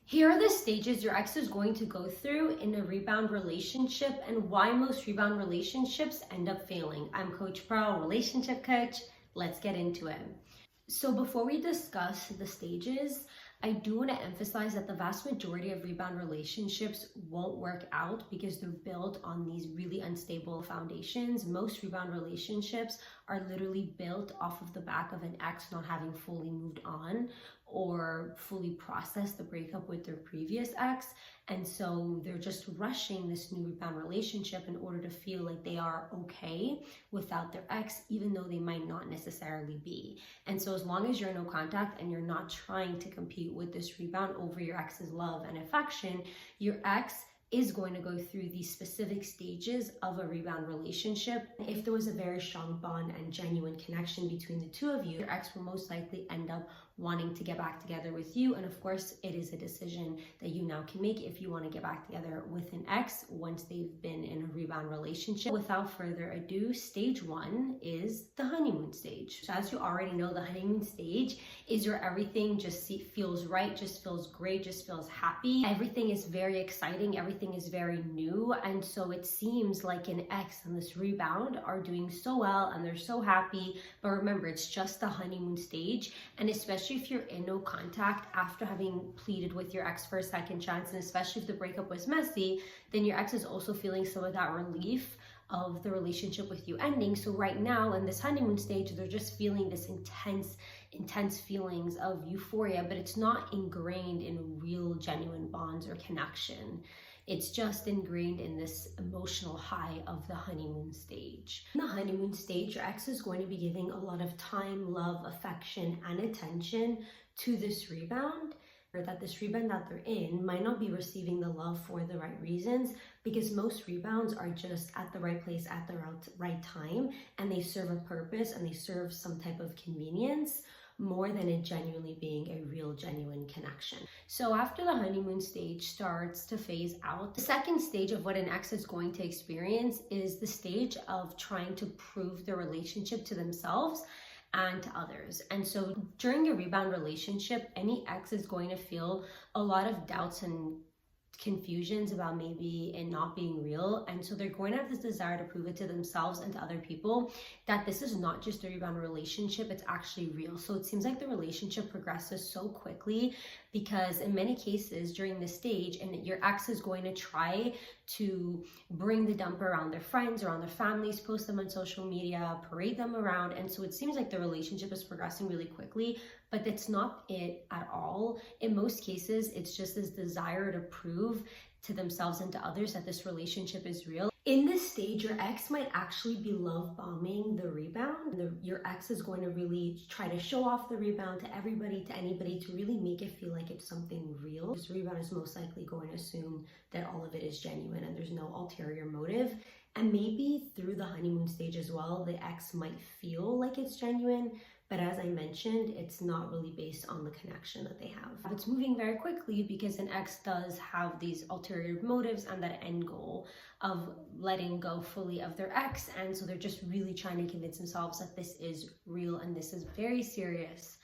Here are the stages your ex is going to go through in a rebound relationship and why most rebound relationships end up failing. I'm Coach Pro, relationship coach. Let's get into it. So before we discuss the stages, I do want to emphasize that the vast majority of rebound relationships won't work out because they're built on these really unstable foundations. Most rebound relationships are literally built off of the back of an ex not having fully moved on or fully processed the breakup with their previous ex. And so they're just rushing this new rebound relationship in order to feel like they are okay without their ex, even though they might not necessarily be. And so as long as you're in no contact and you're not trying to compete with this rebound over your ex's love and affection, your ex is going to go through these specific stages of a rebound relationship. If there was a very strong bond and genuine connection between the two of you, your ex will most likely end up wanting to get back together with you. And of course, it is a decision that you now can make if you want to get back together with an ex once they've been in a rebound relationship. Without further ado, stage one is the honeymoon stage. So as you already know, the honeymoon stage is where everything just feels right, just feels great, just feels happy. Everything is very exciting. Everything is very new. And so it seems like an ex and this rebound are doing so well and they're so happy. But remember, it's just the honeymoon stage. And especially if you're in no contact after having pleaded with your ex for a second chance, and especially if the breakup was messy, then your ex is also feeling some of that relief of the relationship with you ending. So right now in this honeymoon stage, they're just feeling this intense feelings of euphoria, but it's not ingrained in real genuine bonds or connection. It's just ingrained in this emotional high of the honeymoon stage. In the honeymoon stage, your ex is going to be giving a lot of time, love, affection, and attention to this rebound, or that this rebound that they're in might not be receiving the love for the right reasons, because most rebounds are just at the right place at the right time, and they serve a purpose and they serve some type of convenience more than it genuinely being a real genuine connection. So after the honeymoon stage starts to phase out, the second stage of what an ex is going to experience is the stage of trying to prove their relationship to themselves and to others. And so during a rebound relationship, any ex is going to feel a lot of doubts and confusions about maybe it not being real, and so they're going to have this desire to prove it to themselves and to other people that this is not just a rebound relationship, it's actually real. So it seems like the relationship progresses so quickly because in many cases during this stage, and your ex is going to try to bring the dump around their friends, around their families, post them on social media, parade them around, and so it seems like the relationship is progressing really quickly, but that's not it at all. In most cases, it's just this desire to prove to themselves and to others that this relationship is real. In this stage, your ex might actually be love bombing the rebound. Your ex is going to really try to show off the rebound to everybody, to anybody, to really make it feel like it's something real. This rebound is most likely going to assume that all of it is genuine and there's no ulterior motive. And maybe through the honeymoon stage as well, the ex might feel like it's genuine, but as I mentioned, it's not really based on the connection that they have. It's moving very quickly because an ex does have these ulterior motives and that end goal of letting go fully of their ex. And so they're just really trying to convince themselves that this is real and this is very serious.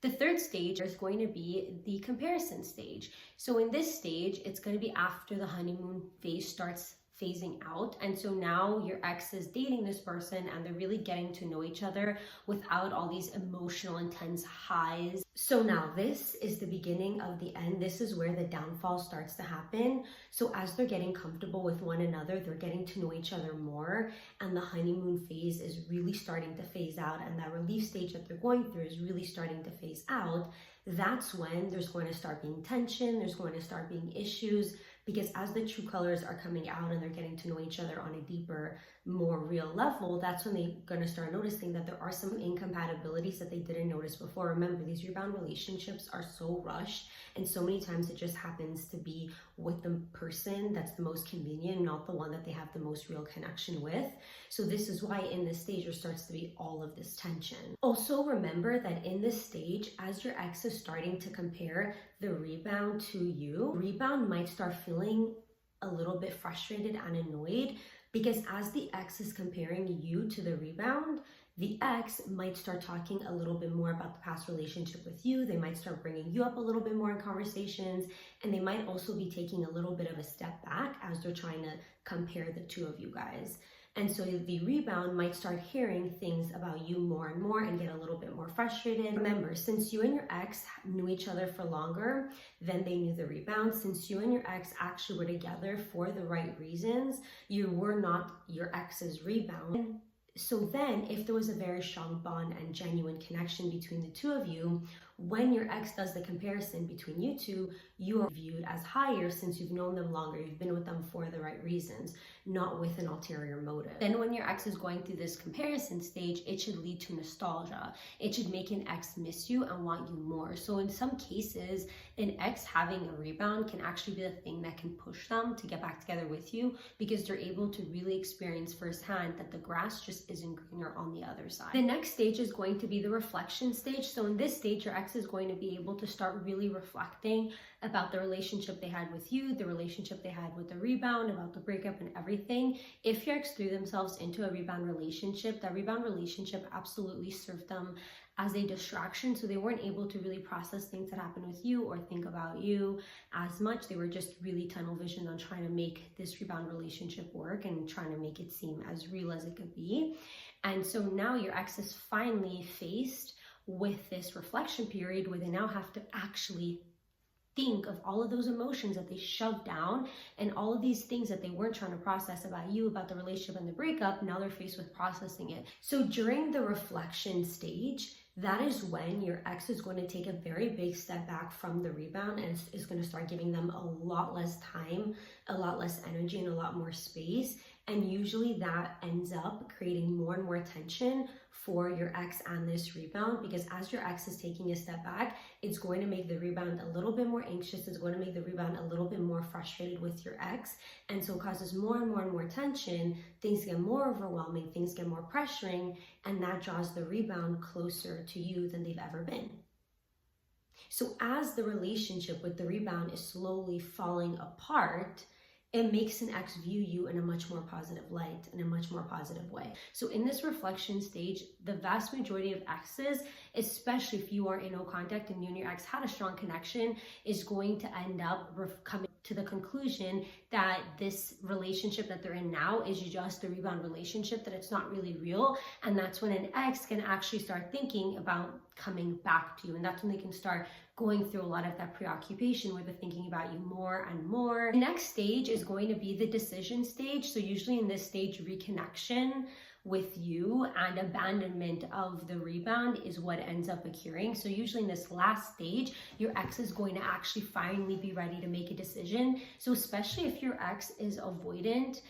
The third stage is going to be the comparison stage. So in this stage, it's going to be after the honeymoon phase starts phasing out. And so now your ex is dating this person and they're really getting to know each other without all these emotional, intense highs. So now this is the beginning of the end. This is where the downfall starts to happen. So as they're getting comfortable with one another, they're getting to know each other more, and the honeymoon phase is really starting to phase out, and that relief stage that they're going through is really starting to phase out. That's when there's going to start being tension, there's going to start being issues, because as the true colors are coming out and they're getting to know each other on a deeper, more real level, that's when they're going to start noticing that there are some incompatibilities that they didn't notice before. Remember, these rebound relationships are so rushed, and so many times it just happens to be with the person that's the most convenient, not the one that they have the most real connection with. So this is why in this stage there starts to be all of this tension. Also remember that in this stage, as your ex is starting to compare the rebound to you, rebound might start feeling a little bit frustrated and annoyed, because as the ex is comparing you to the rebound, the ex might start talking a little bit more about the past relationship with you. They might start bringing you up a little bit more in conversations, and they might also be taking a little bit of a step back as they're trying to compare the two of you guys. And so the rebound might start hearing things about you more and more and get a little bit more frustrated. Remember, since you and your ex knew each other for longer than they knew the rebound, since you and your ex actually were together for the right reasons, you were not your ex's rebound. So then if there was a very strong bond and genuine connection between the two of you, when your ex does the comparison between you two, you are viewed as higher since you've known them longer, you've been with them for the right reasons, not with an ulterior motive. Then when your ex is going through this comparison stage, it should lead to nostalgia. It should make an ex miss you and want you more. So in some cases, an ex having a rebound can actually be the thing that can push them to get back together with you, because they're able to really experience firsthand that the grass just isn't greener on the other side. The next stage is going to be the reflection stage. So in this stage, your ex is going to be able to start really reflecting about the relationship they had with you, the relationship they had with the rebound, about the breakup and everything. If your ex threw themselves into a rebound relationship, that rebound relationship absolutely served them as a distraction. So they weren't able to really process things that happened with you or think about you as much. They were just really tunnel visioned on trying to make this rebound relationship work and trying to make it seem as real as it could be. And so now your ex is finally faced with this reflection period where they now have to actually think of all of those emotions that they shoved down and all of these things that they weren't trying to process about you, about the relationship and the breakup. Now they're faced with processing it. So during the reflection stage, that is when your ex is going to take a very big step back from the rebound and is going to start giving them a lot less time, a lot less energy, and a lot more space. And usually that ends up creating more and more tension for your ex and this rebound, because as your ex is taking a step back, it's going to make the rebound a little bit more anxious. It's going to make the rebound a little bit more frustrated with your ex. And so it causes more and more and more tension. Things get more overwhelming, things get more pressuring, and that draws the rebound closer to you than they've ever been. So as the relationship with the rebound is slowly falling apart, it makes an ex view you in a much more positive light, in a much more positive way. So in this reflection stage, the vast majority of exes, especially if you are in no contact and you and your ex had a strong connection, is going to end up coming to the conclusion that this relationship that they're in now is just a rebound relationship, that it's not really real. And that's when an ex can actually start thinking about coming back to you. And that's when they can start going through a lot of that preoccupation where they're thinking about you more and more. The next stage is going to be the decision stage. So usually in this stage, reconnection with you and abandonment of the rebound is what ends up occurring. So usually in this last stage, your ex is going to actually finally be ready to make a decision. So especially if your ex is avoidant,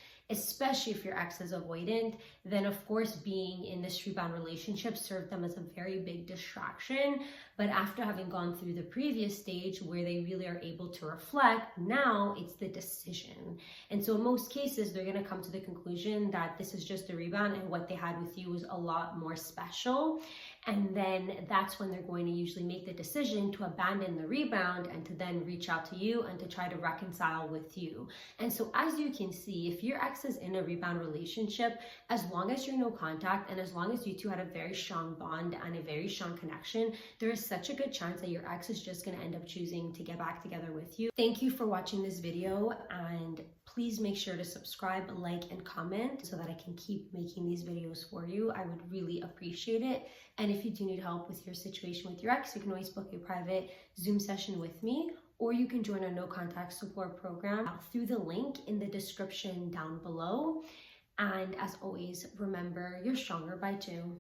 then of course being in this rebound relationship served them as a very big distraction. But after having gone through the previous stage where they really are able to reflect, now it's the decision. And so in most cases, they're going to come to the conclusion that this is just a rebound and what they had with you was a lot more special. And then that's when they're going to usually make the decision to abandon the rebound and to then reach out to you and to try to reconcile with you. And so as you can see, if your ex is in a rebound relationship, as long as you're in no contact and as long as you two had a very strong bond and a very strong connection, there is such a good chance that your ex is just going to end up choosing to get back together with you. Thank you for watching this video, and please make sure to subscribe, like, and comment so that I can keep making these videos for you. I would really appreciate it. And if you do need help with your situation with your ex, you can always book a private Zoom session with me, or you can join our no contact support program through the link in the description down below. And as always, remember, you're stronger by two.